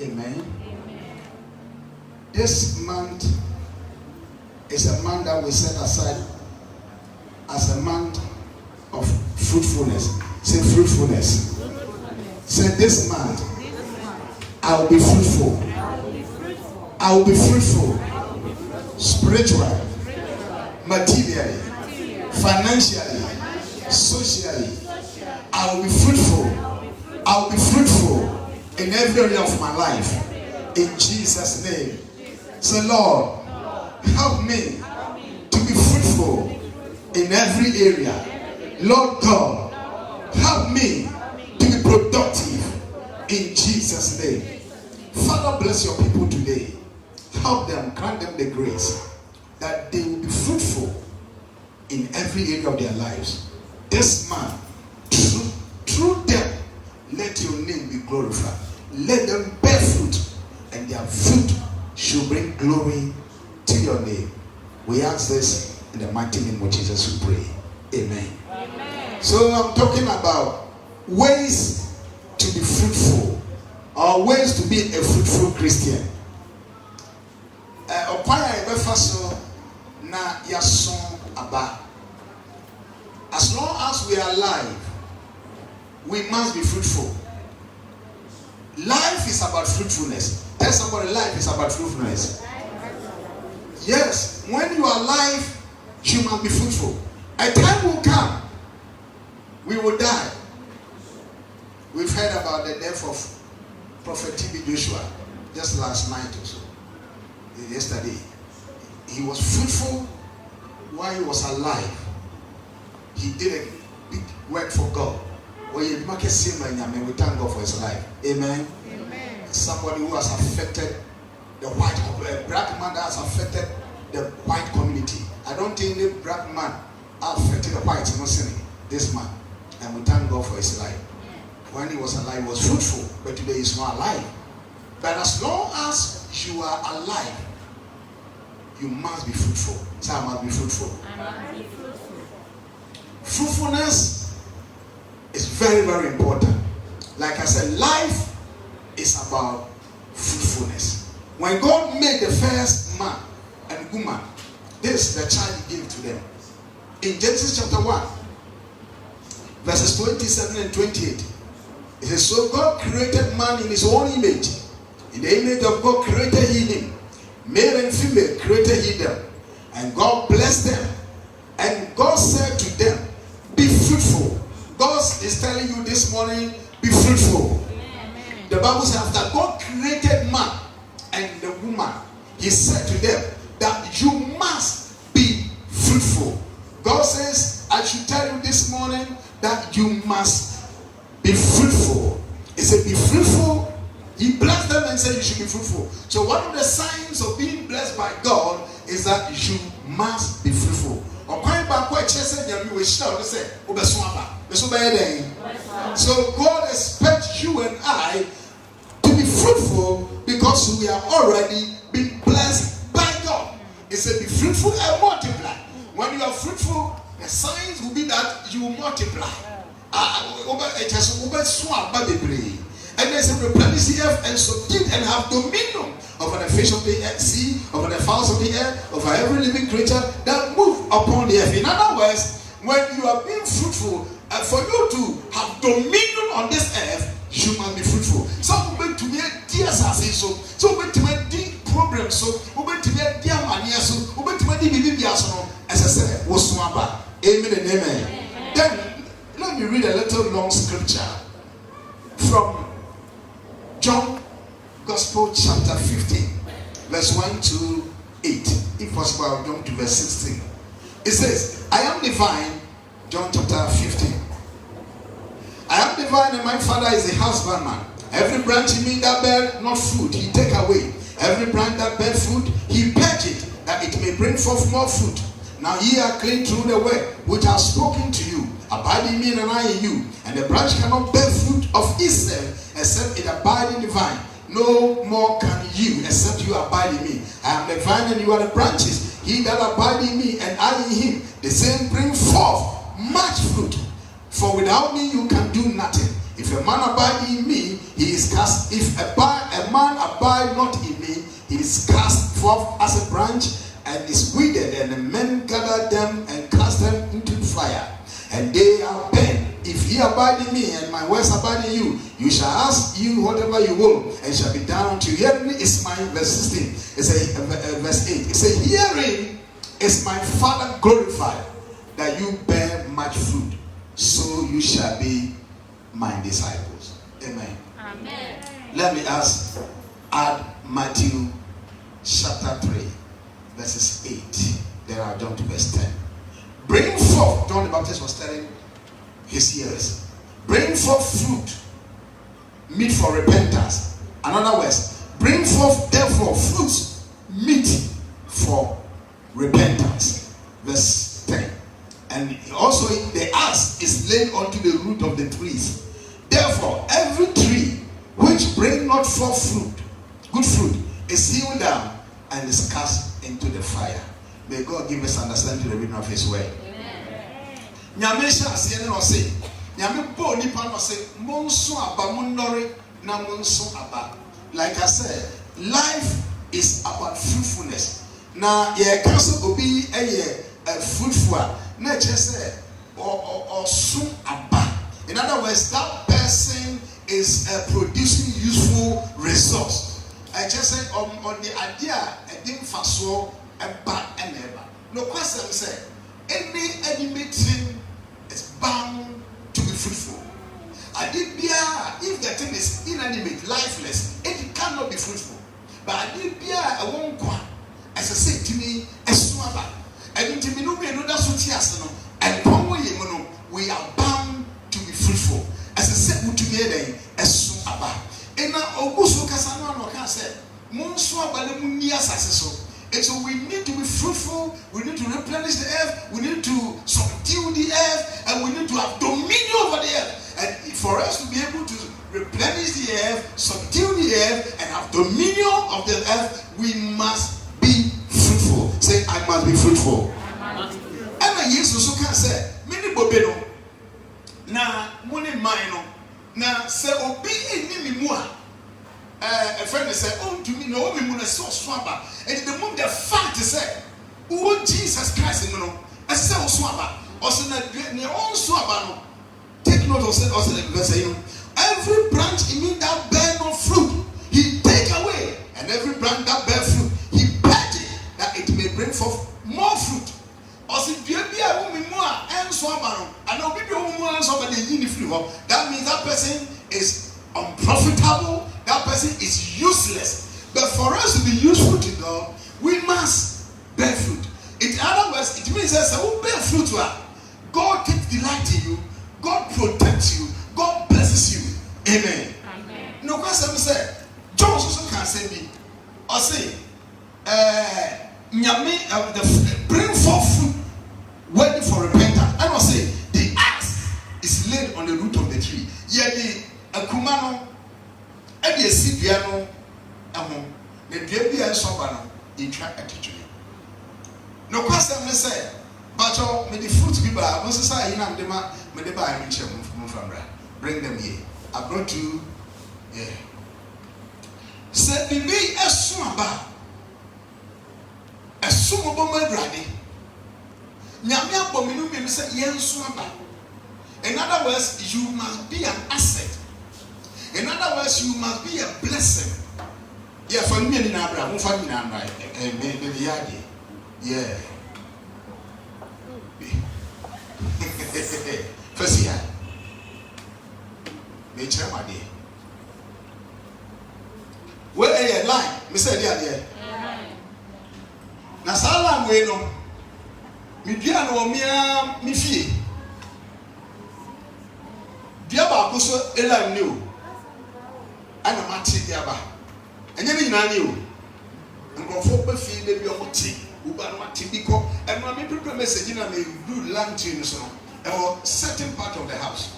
Amen. This month is a month that we set aside as a month of fruitfulness. Say fruitfulness. Say this month I will be fruitful. I will be fruitful. Spiritually, materially, financially, socially. I will be fruitful. I will be fruitful in every area of my life. In Jesus' name. Say, Lord, help me to be fruitful in every area. Lord God, help me to be productive in Jesus' name. Father, bless your people today. Help them, grant them the grace that they will be fruitful in every area of their lives. This man, through them, let your name be glorified. Let them bear fruit, and their fruit should bring glory to your name. We ask this in the mighty name of Jesus, we pray. Amen. Amen. So I'm talking about ways to be fruitful, or ways to be a fruitful Christian. As long as we are alive, we must be fruitful. Life is about fruitfulness. Tell somebody, life is about fruitfulness. Yes, when you are alive, you must be fruitful. A time will come, we will die. We've heard about the death of Prophet T.B. Joshua just last night or so. Yesterday, he was fruitful while he was alive. He did a big work for God. We thank God for his life. Amen. Amen. Somebody who has affected the white, a black man that has affected the white community. I don't think the black man affected the whites, this man. And we thank God for his life. When he was alive, he was fruitful, but today he's not alive. But as long as you are alive, you must be fruitful. So I must be fruitful. Fruitfulness is very, very important. Like I said, life is about fruitfulness. When God made the first man and woman, this is the child he gave to them. In Genesis chapter 1, verses 27 and 28, it says, so God created man in his own image. In the image of God created he him. Male and female created he them. And God blessed them. And God said to them, be fruitful. God is telling you this morning, be fruitful. Amen. The Bible says after God created man and the woman, he said to them that you must be fruitful. God says, I should tell you this morning that you must be fruitful. He said, be fruitful. He blessed them and said you should be fruitful. So one of the signs of being blessed by God is that you must be fruitful. So God expects you and I to be fruitful because we are already being blessed by God. He said, be fruitful and multiply. When you are fruitful, the signs will be that you will multiply. And they said, replenish the earth and subdue and have dominion over the fish of the sea, over the fowls of the air, over every living creature that move upon the earth. In other words, when you are being fruitful, for you to have dominion on this earth, you must be fruitful. Some will to be dear so, some will to be problems so, will to be dear mania so, will to be bibiaso, as I said, was swamba. Amen and amen. Then let me read a little long scripture from John Gospel chapter 15, verse 1 to 8. If possible, I'll jump to verse 16. It says, I am the vine, John chapter 15. I am the vine and my Father is the husbandman. Every branch in me that bear not fruit, he take away. Every branch that bear fruit, he purge it, that it may bring forth more fruit. Now ye are clean through the word which I have spoken to you. Abide in me and I in you. And the branch cannot bear fruit of itself except it abide in the vine. No more can you except you abide in me. I am the vine and you are the branches. He that abide in me and I in him, the same bring forth much fruit. For without me you can do nothing. If a man abide in me, he is cast. If a a man abide not in me, he is cast forth as a branch and is withered, and the men gather them and cast them into fire, and they are burned. If ye abide in me, and my words abide in you, you shall ask you whatever you will, and shall be done unto you. Hearing is my verse 16. It says verse 8. It says, herein is my Father glorified, that you bear much fruit, so you shall be my disciples. Amen. Amen. Let me add Matthew chapter 3, verses 8. Then I'll jump to verse 10. Bring forth, John the Baptist was telling his hearers, bring forth fruit, meet for repentance. In other words, bring forth therefore fruits, meet for repentance. Verse 10. And also the axe is laid unto the root of the trees. Therefore, every tree which bring not forth fruit, good fruit, is hewn down and is cast into the fire. May God give us understanding to the reading of His word. Nyamesha asiye no se nyame bo nipa no se monso aba monore na monso aba. Like I said, life is about fruitfulness. Na ye kanso obi eye fruitful na che say or soon aba. In other words, that person is producing useful resource. I just said on the idea I didn't faso eba and ever. No question say any animating is bound to be fruitful. If the thing is inanimate, lifeless, it cannot be fruitful. But a one quan, as I say to me, a swabber, and to me, no, and we are bound to be fruitful. As I said to me, a swabber. And now, Augusto Casano can say, Monswabba Munia Sasso. And so we need to be fruitful, we need to replenish the earth, we need to subdue the earth, and we need to have dominion over the earth. And for us to be able to replenish the earth, subdue the earth, and have dominion of the earth, we must be fruitful. Say, I must be fruitful. And Jesus can say, many bobeno, na money mine, na say, obi enemy moi. A friend said, oh, to me, no, we want to so swabber. And the moment the fact is said, oh, Jesus Christ, you know, I said, oh, swabber, or so that your own swabber. Take note of the verse, you know, every branch in me that bear no fruit, He take away, and every branch that bear fruit, He purge it, that it may bring forth more fruit. Or if you be a woman more and swabber, and no people who more and swabber, that means that person is unprofitable. That person is useless. But for us to be useful to God, we must bear fruit. In other words, it means that we bear fruit to her. God takes delight in you. God protects you. God blesses you. Amen. Amen. No question say, John also can say me. Or say, bring forth fruit waiting for repentance. I will say, the axe is laid on the root of the tree. Yet the akumano. And the Sibiano, the Debian Sobano, in track attitude. No question, I say, but may the fruits be by Moses. I am the man, may the buy me from bring them here. I brought you, yeah. Say, be a swamba, a summable ready. Nyamia Bominu say, Yen swamba. In other words, you must be an asset. In other words, you must be a blessing. Yeah, for me in Abraham, for me in maybe yeah. First year, nature, my dear. Where are you line? Mr. Dear, now, Salam, we know. Midiano, me fee. Diabacuso, Ella knew. And a match diaba. And then I knew. And go for fee, maybe your tea, Ubanatibico, and my people message in a blue lantern or certain part of the house.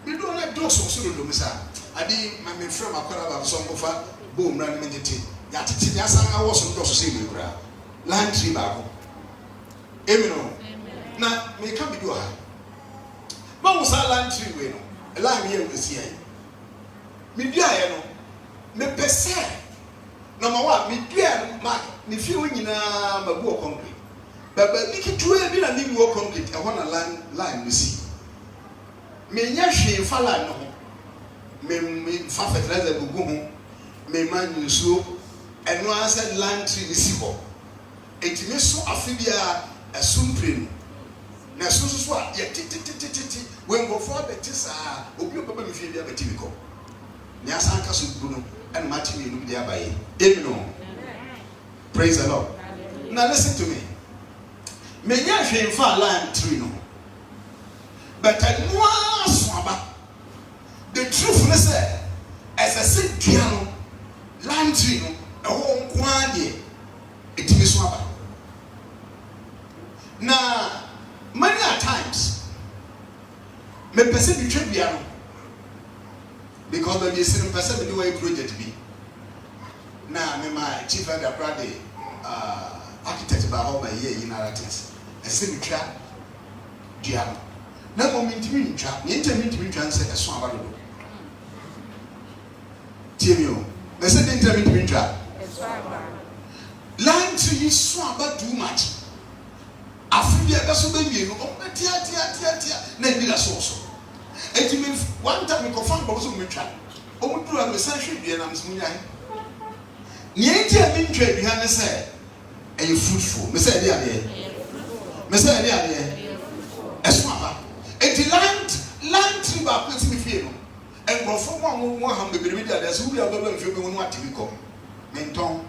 We don't like dogs or so, Missa. I did my friend, my color of some of her boom, running meditate. Yatiti, I was on dogs to see me, lantern bago. Amen. Now, may come to her. But was a lantern, a line here with the sea. Media, me pese number one me dua ma me fie wonyina mabu concrete baba nikitue bi na me wo concrete e ho na line no si me nya hwe fa line no ho me fa fertilizer gugu ho me man nsuo eno asa line tree si ho etime so afibia esumpre na so a ye tititititi when go for beti saa obi baba me fie bia beti bi ko ni asa aka so gugu no and match me no dia baye amen. Praise the Lord. Now listen to me. Me nya hwe fa line tree no but I know swaba the truth na say as I said piano line tree no e ho nko ade etimi swaba na many a times me person be twa piano because when you see the person do a project be na me my chief elder brother architect ba ho ba ye in architects I say be twa piano na mo mintimi ntwa ye ntimi ntwa nse eso abado tiemio na say ntimi ntwa eso aba land to you so about too much afibia be so be mienu o tia na bi la so etimi one time me confirm bo so metwa o muduru am say hwedue na msumunya nye ntia mi ntwa bi ha ne say e fruitful me say dey ade me say dey ade eso aba eti land tree ba ko etimi fie no engrofo mo ham bebre bi ade so bi ababa mfie be no atibi ko menton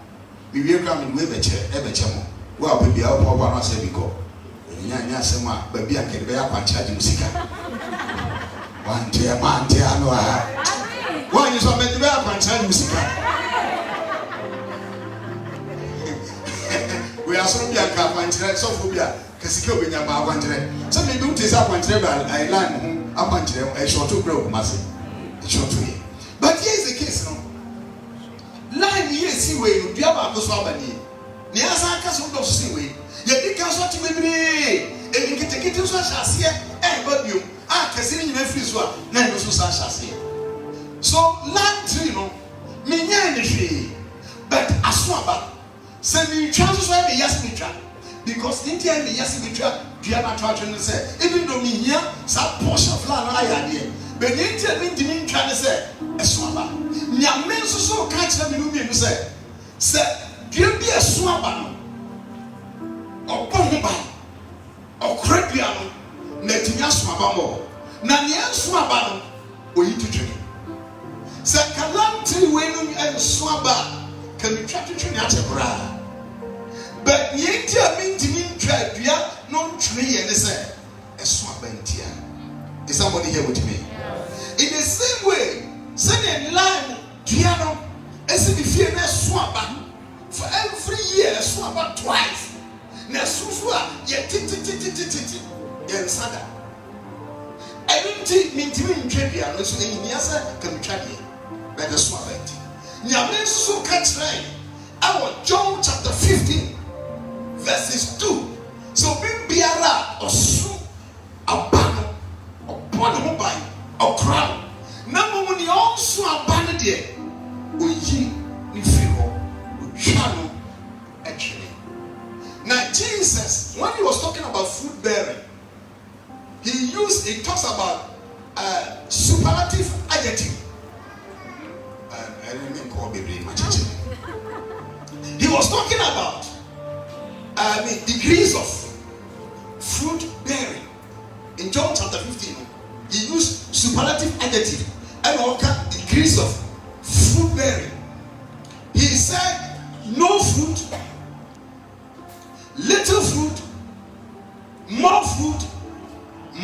mi wie kra mi we beche mo wa ba bia o ba na say bi ko nya asema ba bia ke be ya kwancha di musika wantia mantia no ha wani so me be ya kwancha di musika we aso bia ka kwancha so fo bia kasika obenya ba kwancha so me do tesa kwancha ba island ho akwancha e short to grow kumase e short to here but here is the case no line here see we no bia ba ko so abani ni asa ka so do so see we ye di ka so ti bebre e kitekete so ahase e ba biom a kasiri nyina free so a na no so ahase so land tree no me nya ni hwe but aso aba se mi twa so e me yas mi twa because intia me yas mi twa dua na twa twa say even though me hia sa portion of land ayade but intia me ntimi ntwa ne say eso aba nya me so ka kira me no me say se dua bi eso aba no opo ba okradua no na tinya so aba mo na ne so aba no oyi tutwe se kalamtri we no enso aba kan twa tutwe ne atebra but yenti amintimi ntwa dua no ntwe ye ne se eso aba ntia. Is somebody here with me? In the same way send a line dua no esi bi fie na so aba for every year so aba twice na susu a ye titi ye nsada enti mintimi ntwedua no so enyia se kamtwade by the swabet nyame so ka kire our John chapter 15 verses 2 so biara osu abano opon ho bai okra na mumu ni onsu abano de oyi ni firo otwa no etwe. Now Jesus, when he was talking about fruit bearing, he talks about superlative adjective. I don't even call baby in my church. He was talking about degrees of fruit bearing. In John chapter 15, he used superlative adjective and all degrees of fruit bearing. He said, no fruit, little fruit, more fruit,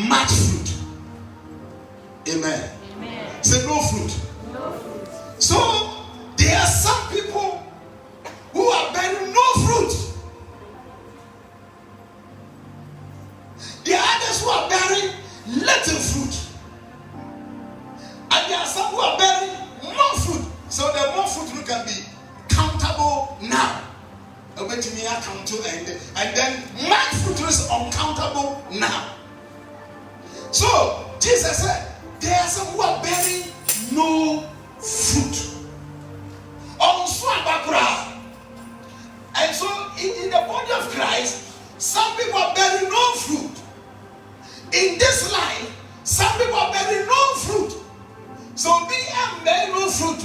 much fruit. Amen. Amen. Say no fruit. No fruit. So there are some people who are bearing no fruit. There are others who are bearing little fruit. And there are some who are bearing more fruit. So the more fruit can be countable now. And then much fruit is uncountable now. So Jesus said, there are some who are bearing no fruit. in the body of Christ, some people are bearing no fruit. In this life, some people are bearing no fruit. So being bearing no fruit,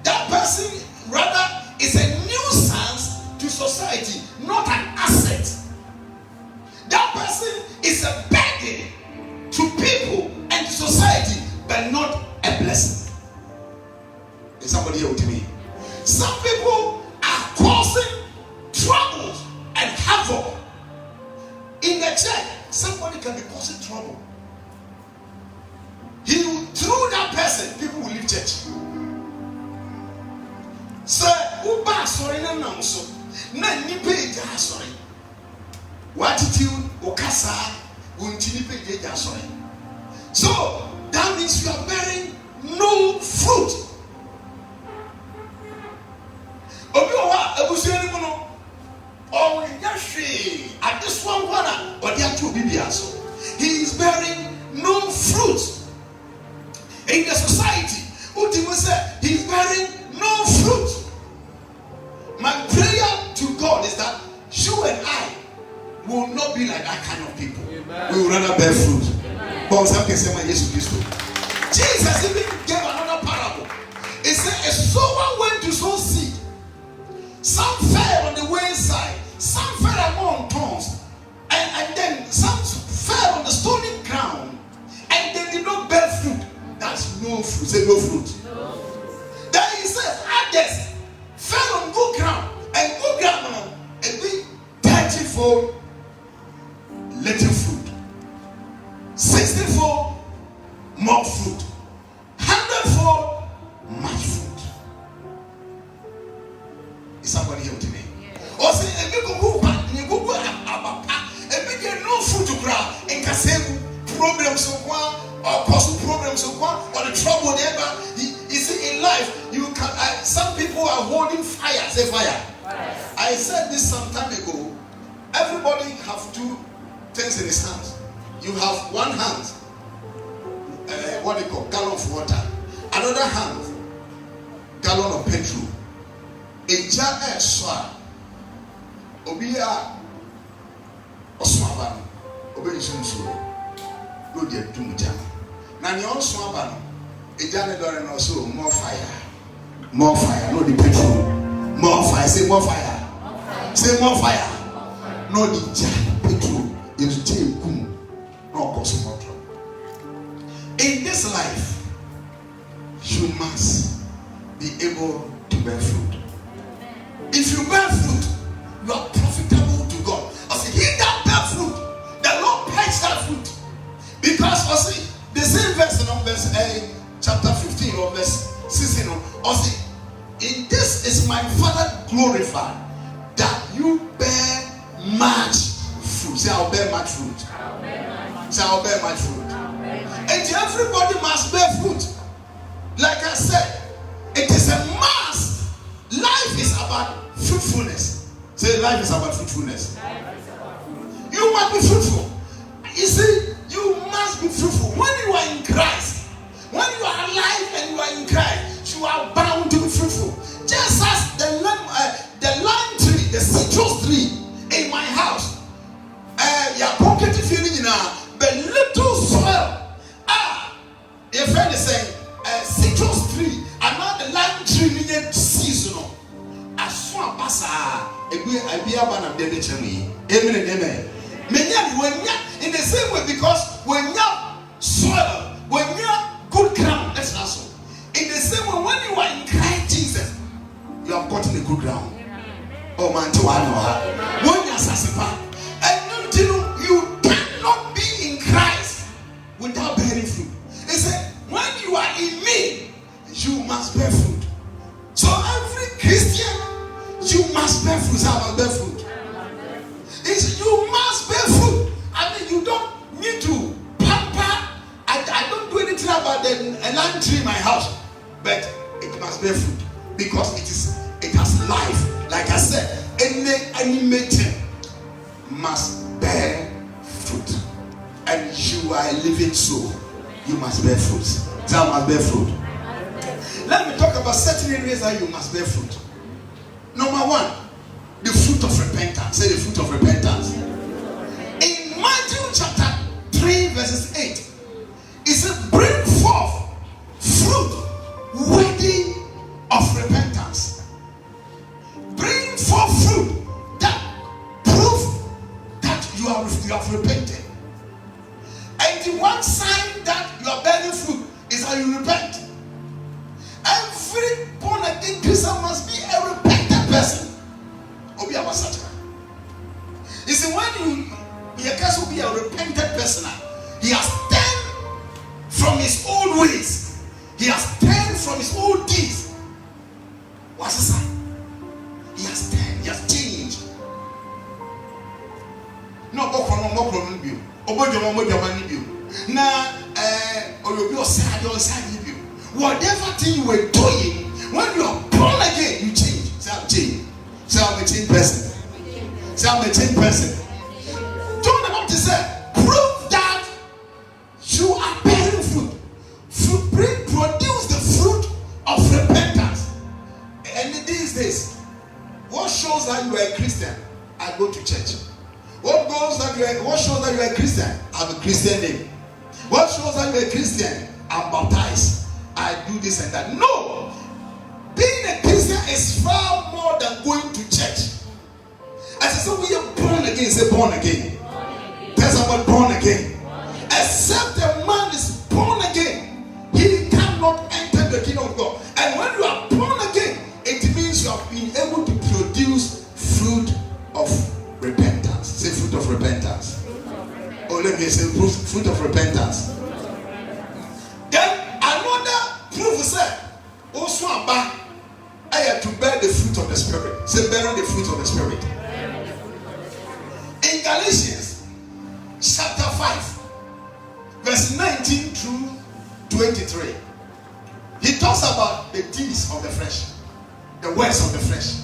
that person rather is a nuisance to society, not an asset. That person is a burden to people and to society, but not a blessing. Is somebody here with me? Some people are causing troubles and havoc in the church. Somebody can be causing trouble. Through that person, people will leave church. So, uba sorry na namso na nipa eja sorry. What attitude okasa unti nipa eja sorry. So that means you are bearing no fruit. Obi owa ebusuani mu no o yahwe at this one corner odi atu bibia so. He is bearing no fruit in the society. Ultimately say he is bearing no fruit. My prayer to God is that you and I will not be like that kind of people. Amen. We will rather bear fruit. Jesus even gave another parable. He said a sower went to sow seed. Some fell on the wayside, some fell among thorns, and then some fell on the stony ground, and they did not bear fruit. That's no fruit. Say no fruit. No. Then he said others fell on good ground, and good ground a big 30-fold little fruit, 60-fold more fruit, 100-fold much fruit. Is somebody here with me? Or say a big no fruit to ground and can problems so one or cause problems so one or the trouble never. You see, in life, you can. Some people are holding fire. Say fire. Fire. I said this some time ago. Everybody have two things in his hands. You have one hand, what they call gallon of water. Another hand, gallon of petrol. A jar of soil. Obia oswaba. Obe isunsu. No dey do muja. Na ni oswaba no. A jar of water no so more fire. More fire, no the petrol. More fire, say more fire. More fire. Say more fire. More fire. No the jar petrol. You take kum. No cause more trouble. In this life, you must be able to bear fruit. If you bear fruit, you are profitable to God. I say, he that bear fruit, the Lord pays that fruit. Because I see the same verse in verse chapter 15 or verse 16. I see, in this is my Father glorified, that you bear much fruit. Say, I'll bear much fruit. Say, I'll bear much fruit. And everybody must bear fruit. Like I said, it is a must. Life is about fruitfulness. Say, life is about fruitfulness. You must be fruitful. You see, you must be fruitful. When you are in Christ, when you are alive and you are in Christ, you are bound to be fruitful. Just as the lime tree, the citrus tree in my house, your pocket feeling now, but little soil. Your friend is saying, citrus tree, and not the lime tree needed seasonal. As soon as I be a man of the chimney. Amen and amen. In the same way, because when you're soil, when you're good ground, that's not so. In the same way, when you are in Christ Jesus, you have gotten a good ground. Oh man, to when you're satisfied, and until you cannot be in Christ without bearing fruit. He said, when you are in me, you must bear fruit. So every Christian, you must bear fruit. Say, I must bear fruit. You must bear fruit. I mean, you don't need to pamper. I don't do anything about the lime tree in my house, but it must bear fruit because it has life. Like I said, any animating must bear fruit, and you are a living soul. You must bear fruit. Say, I must bear fruit. Let me talk about certain areas that you must bear fruit. Number one, the fruit of repentance. repentance. Say the fruit of repentance. In Matthew chapter 3 verses 8, it says, bring forth fruit worthy of repentance. Bring forth fruit that prove that you have repented. And the one sign that you are bearing fruit is that you repent. Every born again Christian must be a repentant person. You see, when you can be a repentant person, he has turned from his old ways. He has turned from his old deeds. What's the sign? He has turned, he has changed. No problem. Whatever thing you were doing, when you are born again, you change. Say I'm changed. Say I'm a changed person. Say I'm a changed person. John the Baptist said, prove that you are bearing fruit. Produce the fruit of repentance. And these days, what shows that you are a Christian? I go to church. What shows that you are a Christian? I have a Christian name. What shows that you are a Christian? I'm baptized. I do this and that. No! Being a Christian is far more than going to church. As I said, we are born again. Say born again. Tell someone born again. Except a man is born again, he cannot enter the kingdom of God. And when you are born again, it means you have been able to produce fruit of repentance. Say fruit of repentance. Oh, let me say fruit of repentance. Then another proof is also about to bear the fruit of the Spirit. Say bearing the fruit of the Spirit. In Galatians chapter 5, verse 19 through 23, he talks about the deeds of the flesh, the works of the flesh.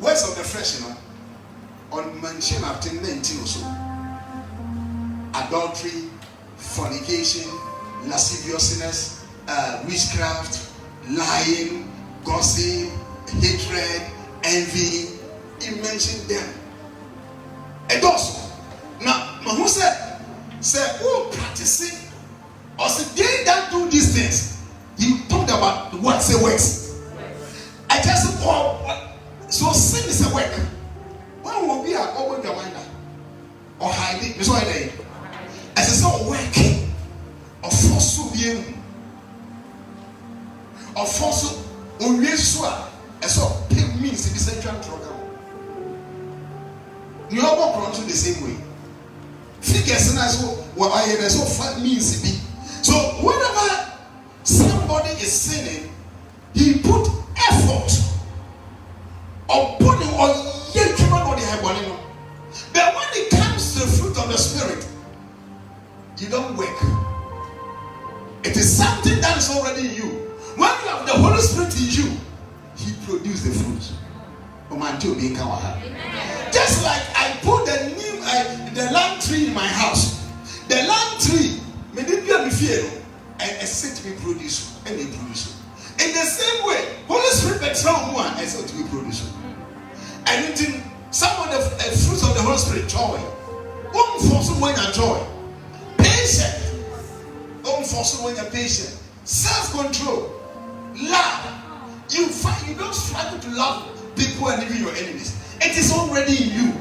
Works of the flesh, on mention after 19 or so. Adultery, fornication, lasciviousness, witchcraft, lying, gossip, hatred, envy. He mentioned them. And also, now, who said, who practicing, or say they that do these things, he talked about the works, say works. I just said, so sin is a work. When will be a over the wonder or hide it? That's why they as it's not working or force to be or force on Yeshua as so pay means to be central program. You all walk around the same way. Figures and as well, I have so fat means to be. So whenever somebody is sinning, he put effort upon him or yet or the him. But when it comes to the fruit of the Spirit, you don't work. It is something that is already in you. When you have the Holy Spirit in you, He produces the fruit. Just like I put the lime tree in my house. The lime tree, and I said to be produced and they produce. In the same way, Holy Spirit betrayed one and said to be produced. And in some of the fruits of the Holy Spirit, joy. Joy. Patience. Patient. Self-control. Love. You don't struggle to love people and even your enemies. It is already in you.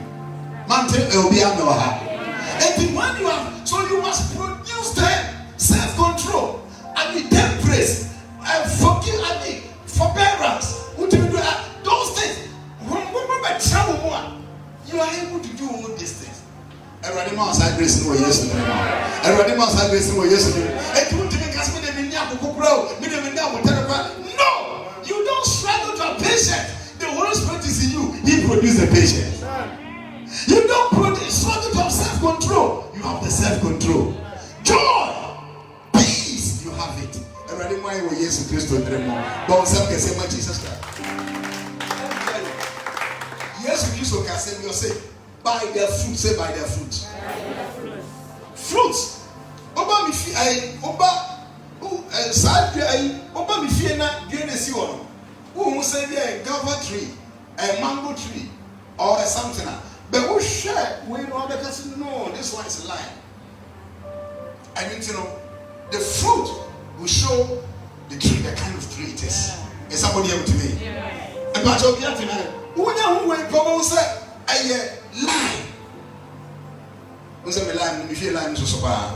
And when you have, so you must produce them. Self-control. Temperance. Forbearance. Those things. You are able to do all these things. Everybody must have grace in what yes. Everybody must have grace in what yes. No, you don't struggle to have patience. The Holy Spirit is in you. He produces the patience. You don't struggle to have self-control. You have the self-control. Joy, peace, you have it. Everybody must have yes Christ to dream more. But some can say, Jesus Christ. Yes, you can say, you say. By their fruit, say by their fruit. Fruits. Oba mi fi side oba mi fi na due na si wo. Wo say a guava tree, a mango tree, or a something. But we share, we know because no, this one is a lie. I mean, you know, the fruit will show the tree, the kind of tree it is. Is somebody able to me? And but you'll be at tonight. Who know who probably say a lie? Who say a lie? If you lie, so far.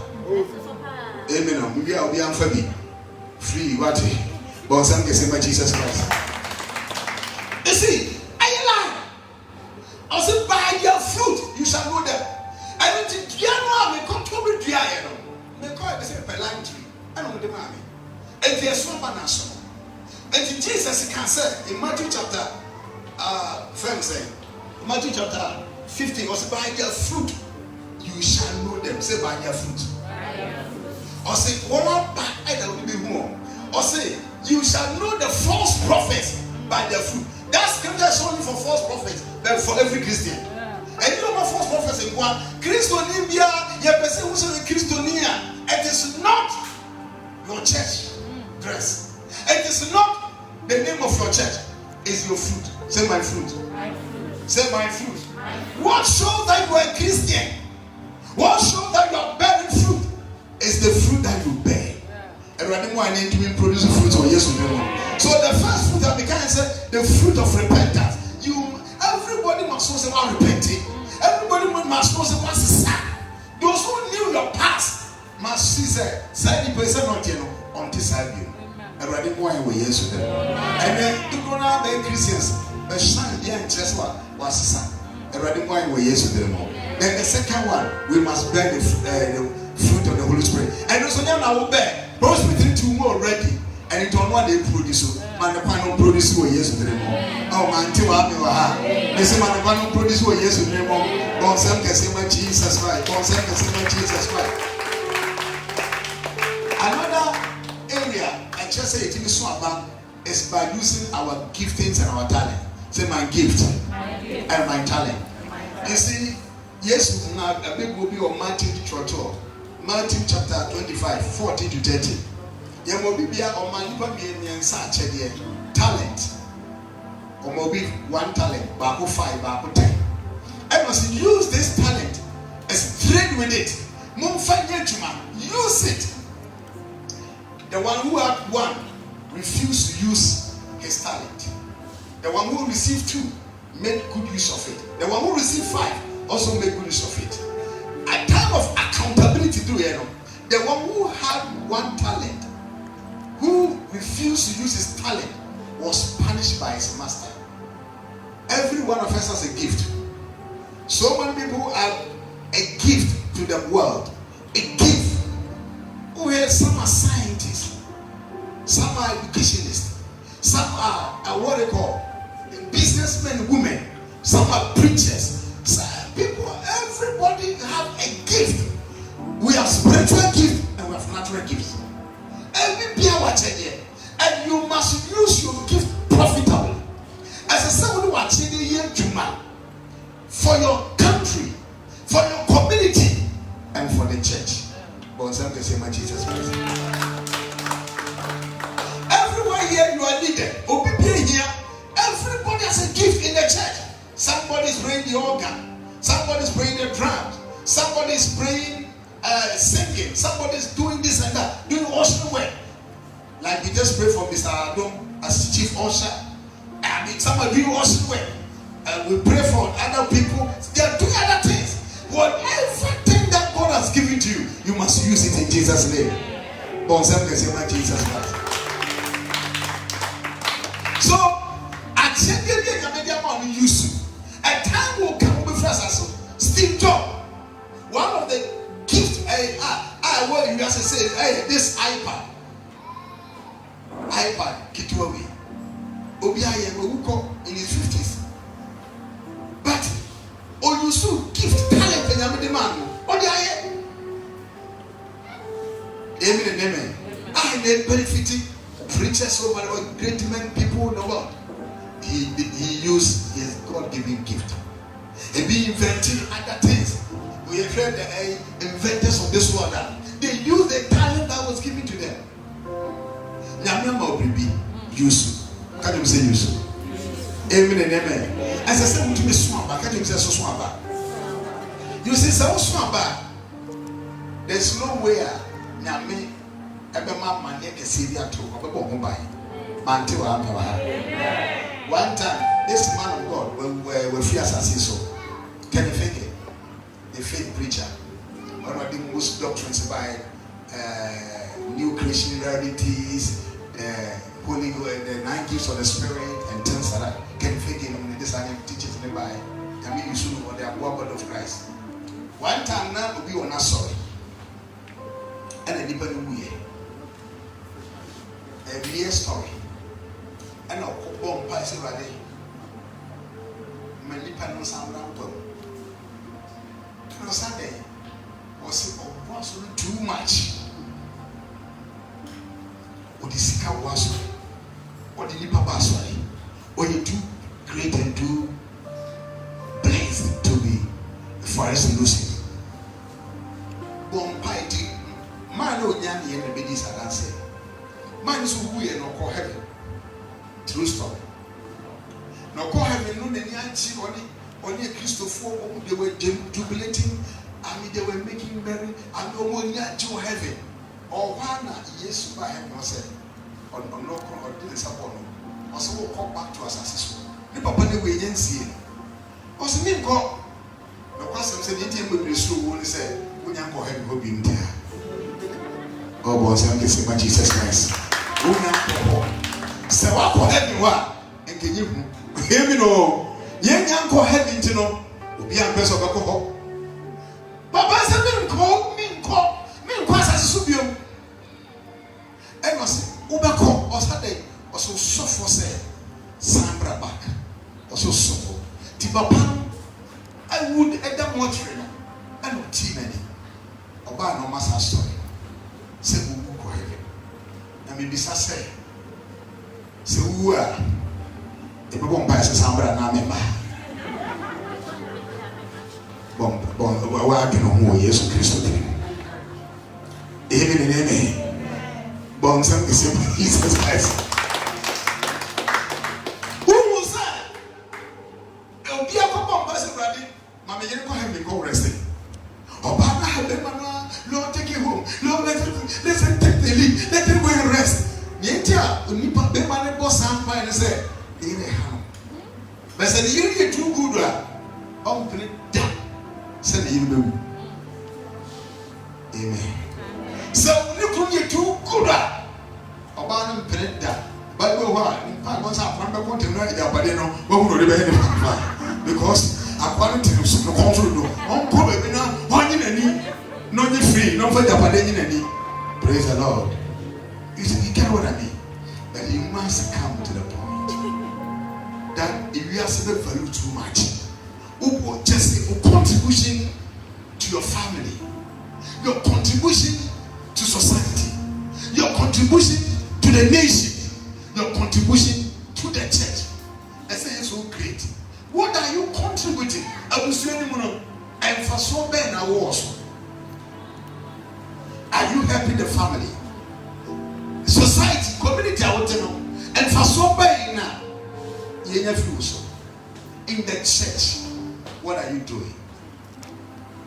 Amen. We are unfabi. Free what? But some can say by Jesus Christ. You see, I lie. I say by your fruit you shall know them. I don't think you know me control the dry. They call it the same lime tree. I don't know the mommy. And there's one national. And Jesus can say in Matthew chapter Matthew chapter 15, also by their fruit you shall know them. Say by their fruit. Or say one by either will be more. Or say you shall know the false prophets by their fruit. That scripture is only for false prophets, but for every Christian. And you know what false prophets in one Christonia, your person who says Christonia, it is not your church dress. It is not the name of your church, it's your fruit. Say my fruit. Say my fruit. What shows that you are a Christian? What shows that you are bearing fruit? Is the fruit that you bear. And right now I need to produce fruit or yes or no. So the first fruit that began said the fruit of repentance. Everybody must know about repenting. Everybody must know about sin. Those who knew your past must see say the person not on this side you. And right now I will yes or no. And then you go now the Christians, the shine the interest was son. And right now I will yes or no. Then the second one, we must bear the fruit of the Holy Spirit. And also now I will bear. Holy Spirit two more already. And it don't want to produce. Man, the panel produce what yes or no. Oh man, to have me aha. They say man, the panel produce what yes or no. God send can say my Jesus Christ. God send can say my Jesus Christ. Another area I just say it in so about is by using our giftings and our talent. Say my gift and my talent. You see, yes, now a big will be on Matthew chapter 25, 40 to 30. There will be on my talent. Or maybe one talent, back 5, back 10. I must use this talent as trade with it. Use it. The one who had one refused to use his talent. The one who received 2 made good use of it. The one who received 5 also made good use of it. A time of accountability to you know. The one who had 1 talent, who refused to use his talent, was punished by his master. Every one of us has a gift. So many people have a gift to the world. A gift. Where some are scientists, some are educationists, some are what they call businessmen, women, some are preachers. Some people, everybody have a gift. We have spiritual gift and we have natural gifts. Every peer watching here, and you must use your gift profitably. As I said, we watch in the year Juma for your country, for your community, and for the church. But some can say, my Jesus Christ. Everywhere here you are needed. Here, everybody has a gift in the church. Somebody is playing the organ, somebody is playing the drums, somebody is playing singing, somebody is doing this and that, doing usher work. Like we just pray for Mr. Adam as chief usher. I mean, somebody doing usher work. We pray for other people. They are doing other things. Whatever thing that God has given to you, you must use it in Jesus' name. Bon, say my Jesus Christ. So, at a time will come before us. Steve Jobs, one of the gifts what you have to say, hey, this iPad, Kituawi, Obiaye in his 50s. But you so gift talent and I'm the man. Amen and amen. I need benefiting preachers over great men, people in the world. He used his God-given gift. He be inventing other things. We have heard the inventors of this world. They use the talent that was given to them. Nyamia Maobribi, Yusuf. Can you say you so? Amen and amen. As I said to me, swamba. Can you say so swamba? You see, so swamba. There's no way. Nyame ebe mama ne kesi dia to obebo ho ban. Mante wa ampa. One time, this man of God we fear asasi so. Can you fake it? The fake preacher. One of the most doctrines by new creation realities, Holy Ghost, the 9 gifts of the Spirit, and things like that. Can you fake it? This I teach it by. I mean, you should know the word of Christ. One time now we be on a sorry. And anybody we a real story. And I'll bomb pies every day. Many panels are around them. Sunday was too much. What is Sika was what did Papa sorry? When you too great and too blessed to be forest losing. Bomb pie. Man, no, Yanni, and the babies are dancing. Man is who we are not call heaven. True story. No call heaven, no, the Yanchi, only a Christopher, they were jubilating, I mean, they were making merry, and no one yet to heaven. Or one, yes, by him, no say, on local or didn't support him. Also, will come back to us as his own. The papa, the way you see it. Also, me go. No question said, you didn't be so, only say, when you go heaven, will be in there. Oh, boss, I'm getting my Jesus Christ. Who now? So, what for heaven? What? And can you hear me? No, young uncle heaven to know. Be a person of alcohol. Papa said, me call, as a subium. And was Ubako or Saturday, or so for say, Sambra back, or so so. Tibapan, I would end up watching and not tea many. Oba no master story. Say who go heaven. Na me bisa say. Say who are. E be bon pa say Sambra na me ba. Bon wa adwene ho Jesus Christ din. Amen. Bon sam ke say Jesus Christ. Who was that? E obi akopom pa say brade. Ma me yere ko heaven go rest. Oba na heaven ma Lord, take it home. Lord, let him take the lead. Let him go and rest. Nientia, unipa be mane boss and fine say, they have. But say you too good. Open that. Say you do. Amen. So you too good. About him print that. But we were in fact once I found the continue but they know what would be because according to the control, on probably now one in any. No need free, no for Japan in any. Praise the Lord. You get what I mean? But you must come to the point that if you are saving value too much, just a contribution to your family, your contribution to society, your contribution to the nation, your contribution to the church. I say it's so great. What are you contributing? I will say and for so many awards. Are you helping the family, society, community? And for so many now, in the church, what are you doing?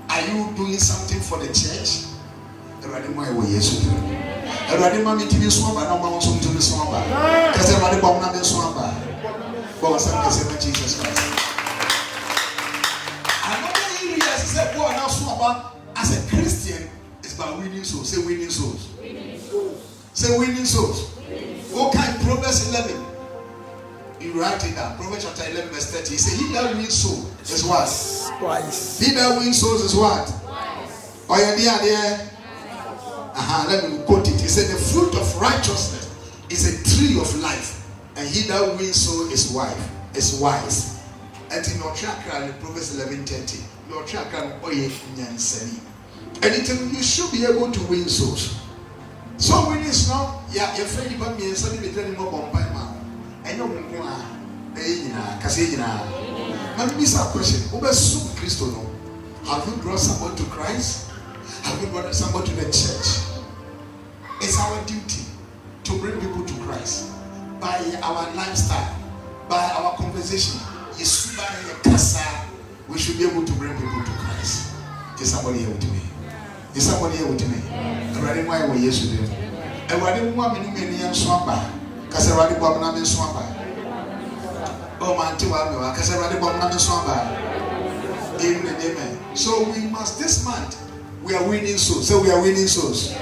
Are you doing something for the church? Jesus Christ. Another area is as a Christian is by winning souls. Say winning souls. Winning souls. Say winning souls. Okay, Proverbs 11. You write it down. Proverbs chapter 11 verse 30. He said, he that wins souls is what? Twice. He that wins souls is what? Twice. Oh yeah, there. Let me quote it. He said, the fruit of righteousness is a tree of life, and he that wins soul is wise. And in your chakra, Proverbs 11:30, your chakra, anything you should be able to win souls. So winning is not, yeah, your friend, but me and somebody be telling more bomb by now. I know, let me ask a question. Have you brought somebody to Christ? Have you brought somebody to the church? It's our duty to bring people to Christ. by our lifestyle, by our conversation, we should be able to bring people to Christ. Is somebody here with me? Is somebody here with me? Everybody, why we yesterday? Everybody, want me to be in Swamba? Because everybody, Bob, I'm in Swamba. Oh, my, because everybody, Bob, I'm in Swamba. Amen. So we must, this month, we are winning souls. So we are winning souls.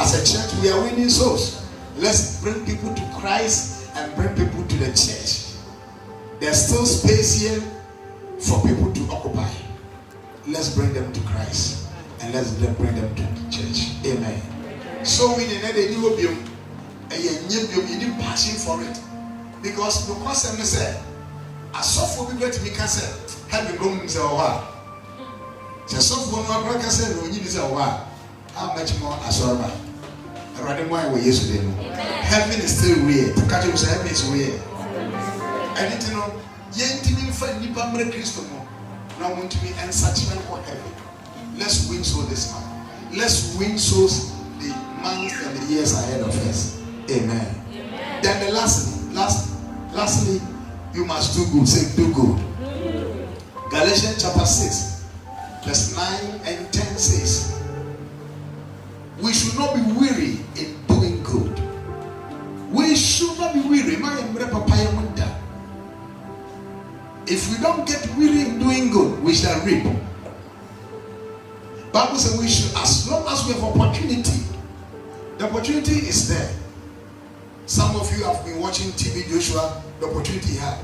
As a church, we are winning souls. Let's bring people to Christ and bring people to the church. There's still space here for people to occupy. Let's bring them to Christ and let's bring them to the church. Amen. So we need a new obium, you need passion for it. Because I'm say, I saw for people to make us have a room in the war. Just so for my brother said, we need a war. How much more Asorba? I rather why we yesterday. Heaven is still weird. To catch us, heaven is weird. I need to know, Yentin for Nipamre Christo. Now want to be and such man for heaven. Let's win souls this month. Let's win souls the months and the years ahead of us. Amen. Then the lastly, you must do good. Say do good. Galatians chapter 6, verse 9 and 10 says, we should not be weary in doing good. We should not be weary. If we don't get weary in doing good, we shall reap. Bible says we should, as long as we have opportunity, the opportunity is there. Some of you have been watching TV Joshua, the opportunity he had.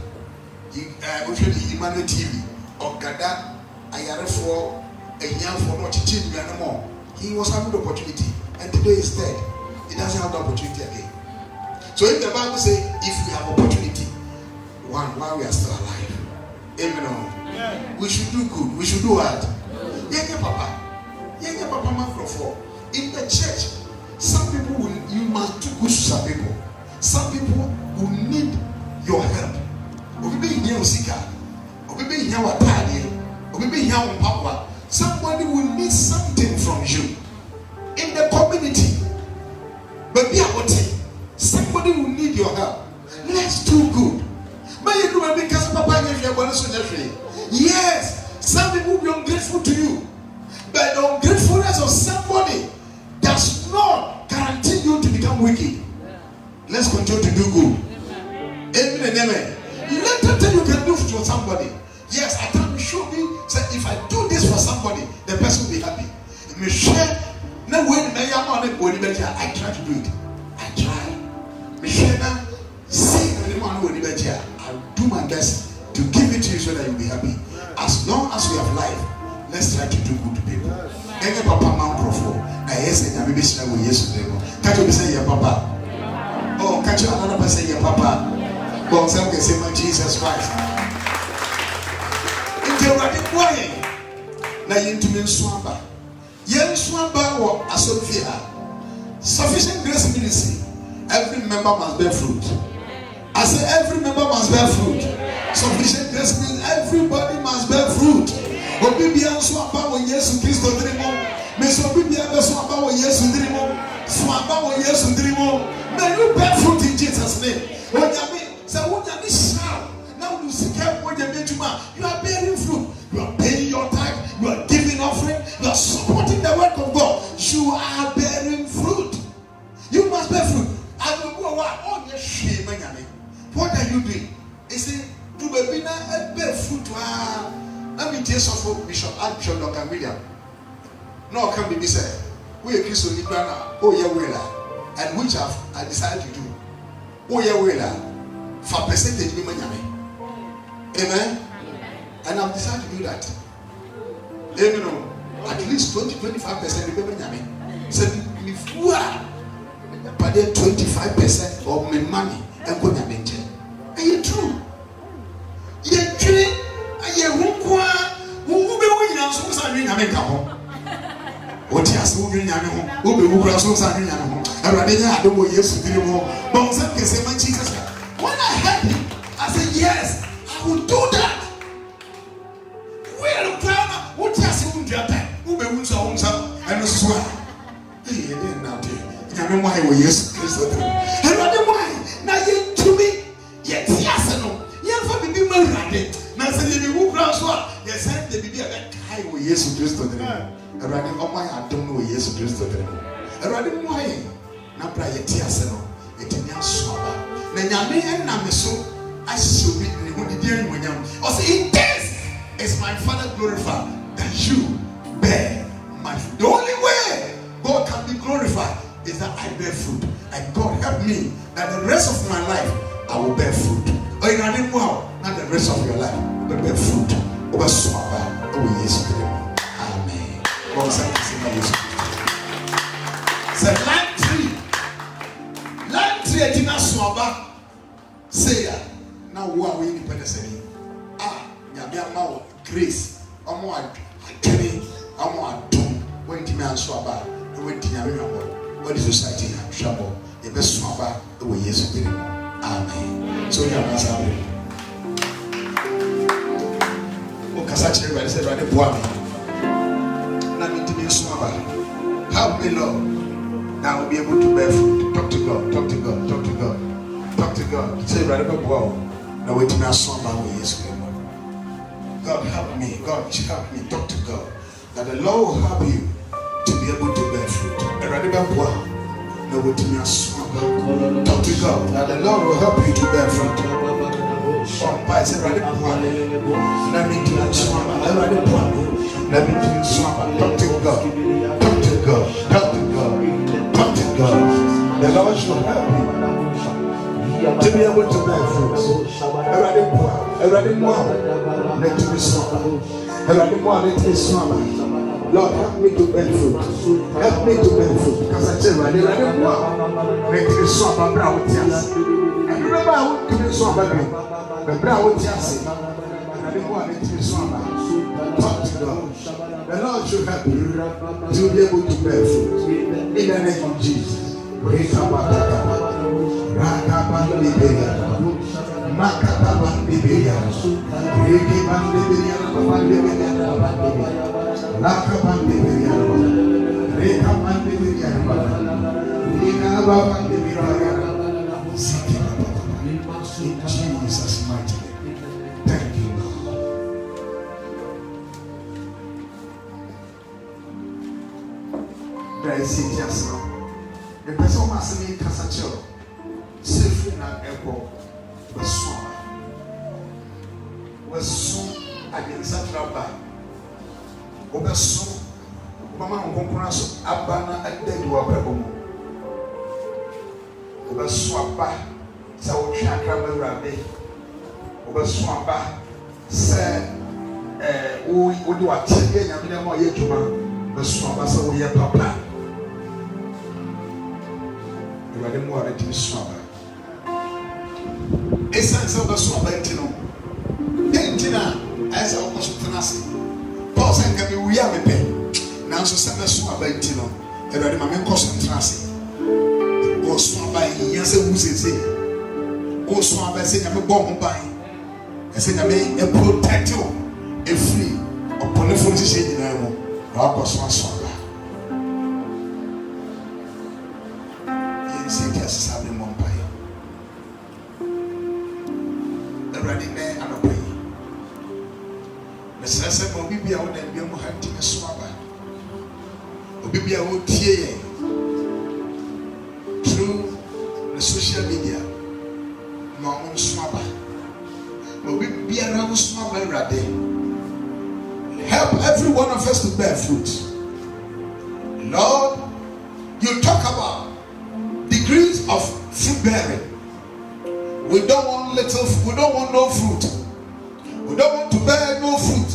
Emmanuel TV, or Gada, Ayarefo, Enyafo, no Chichin, no more. He was having the opportunity, and today is dead. He doesn't have the opportunity again. So if the Bible says, if we have opportunity, while we are still alive, amen. Yeah. We should do good. We should do what? Yeah, Papa. Yeah, Papa, man, in the church, some people will, you must do good to some people. Some people will need your help. Somebody will need something from you in the community. But be about it. Somebody will need your help. Let's do good. Yes, some people will be ungrateful to you. But the ungratefulness of somebody does not guarantee you to become wicked. Let's continue to do good. Amen and amen. Little thing you can do for somebody. Yes, I can show me. Say, if I do this for somebody, the person will be happy. I try to do it. I try. I'll do my best to give it to you so that you'll be happy. As long as we have life, let's try to do good to people. Any papa man profo. I yes, and maybe she will yes to them. Can't you say your papa? Oh, can't you another person your papa? Well, some can say my Jesus Christ. Na yentumi nswamba yen swamba wo asofia sufficient grace ministry. Every member must bear fruit. I say every member must bear fruit. Sufficient grace means everybody must bear fruit. Obibia swamba wo Yesu Kristo dirimo me so obibia be swamba wo Yesu dirimo swamba wo Yesu dirimo. May you bear fruit in Jesus name. Onyame say onyame shout. Now you see you are bearing fruit. You are paying your tithe. You are giving offering. You are supporting the work of God. You are bearing fruit. You must bear fruit. What are you doing? He said, "To be bear fruit." Let me tell you something, Bishop Archbishop Dr. William. No, can be said. We are Christian. Oh yeah, we and which I decided to do. Oh yeah, we for percentage we Amen. And I've decided to do that. Amen. At least 20-25% remember Yami. So if you are but then 25% of my money and go Yami. Are you true? You're true. Are you who be winning and so sorry Yami. What has who been Yami? Who be who are so sorry Yami? I rather I don't know yes to do more. But some can say my Jesus. When I heard him, I said yes. I will do that. Well, what has he done? Who be who's our own son and swear? He didn't know. I don't know why we use Christ. I don't know why. Now, with Jesus Christ today. Eradi omai adom with Jesus Christ today. Eradi moye na bra yeti ase no etimi aso aba. Na nyame enna me so ahye obi ne ho didi anwonyam. O say in this is my Father glorified that you bear my fruit. The only way God can be glorified is that I bear fruit. And God help me that the rest of my life I will bear fruit. Or in adin wow, not the rest of your life, but bear fruit. Over swaba, over yes. Amen. God said to say yes. Say land tree etina swaba. Say that. Now who are we independent saying? Nyame ama grace. Omo adwene, omo adom. When ti me anso aba, when ti nyame abo. What is society trouble? The best swaba over yes. Amen. So you are not Kasachi, everybody said, "Rade boami." Now me to be swaba. Help me, Lord. Now I will be able to bear fruit. Talk to God. Talk to God. Talk to God. Talk to God. Say, "Rade boami." Now wait till I swaba with Yes. God help me. God help me. Talk to God. That the Lord will help you to be able to bear fruit. Rade boami. Now wait till I swaba. Talk to God. That the Lord will help you to bear fruit. By say, "Rade boami." Let me do swaba. Let me do swaba. Talk to God. Talk to God. Talk to God. Talk to God. The Lord should help you to be able to bear fruit. Everybody more. Let me swaba. Everybody more. Let me swaba. Lord, help me to bear fruit. Help me to bear fruit. Because I say, everybody more. Let me swaba. Brown tears. And remember, I want to be swaba. The brown tears. Talk to God. The Lord should help you to be able to bear fruit. In the name of Jesus. In Jesus' mighty name. Thank you, Lord. There is a yes. The person must be Casacho. Safely not echo. Was soon against that rabbi. Over soon, Mamma Concurasso, Abana, and then you are pebble. Over swapa. So we can't travel rabbi. Over swampa said, we do a chicken and then more yet to man, but swampa so we have papa. You are the more at you swampa. Essence of the swampa, Dentina, as I almost fancy. Paul and can be we have a pen. Now, so send a swampa, and I remember concentration. Go swampa, yes, who's it? Go swampa, say, I'm a bomb by. I said, I may protect you a free upon the phone to say, you know, Rockos was swampa. You see, just having one pie. The ready there and a pay. The Sessa will be out and be hunting a swampa. Will be out here through the social media. My own swampa. Will be around small by help every one of us to bear fruit. Lord, you talk about degrees of fruit bearing. We don't want no fruit. We don't want to bear no fruit.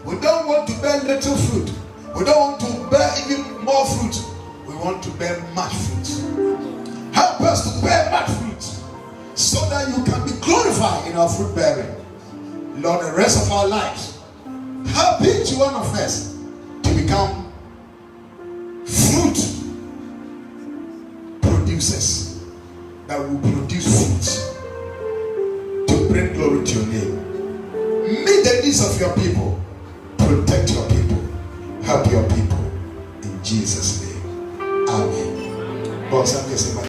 We don't want to bear little fruit. We don't want to bear even more fruit. We want to bear much fruit. Help us to bear much fruit, so that you can be glorified in our fruit bearing. Lord, the rest of our lives, help each one of us to become fruit producers that will produce fruits to bring glory to your name. Meet the needs of your people, protect your people, help your people in Jesus' name. Amen. God,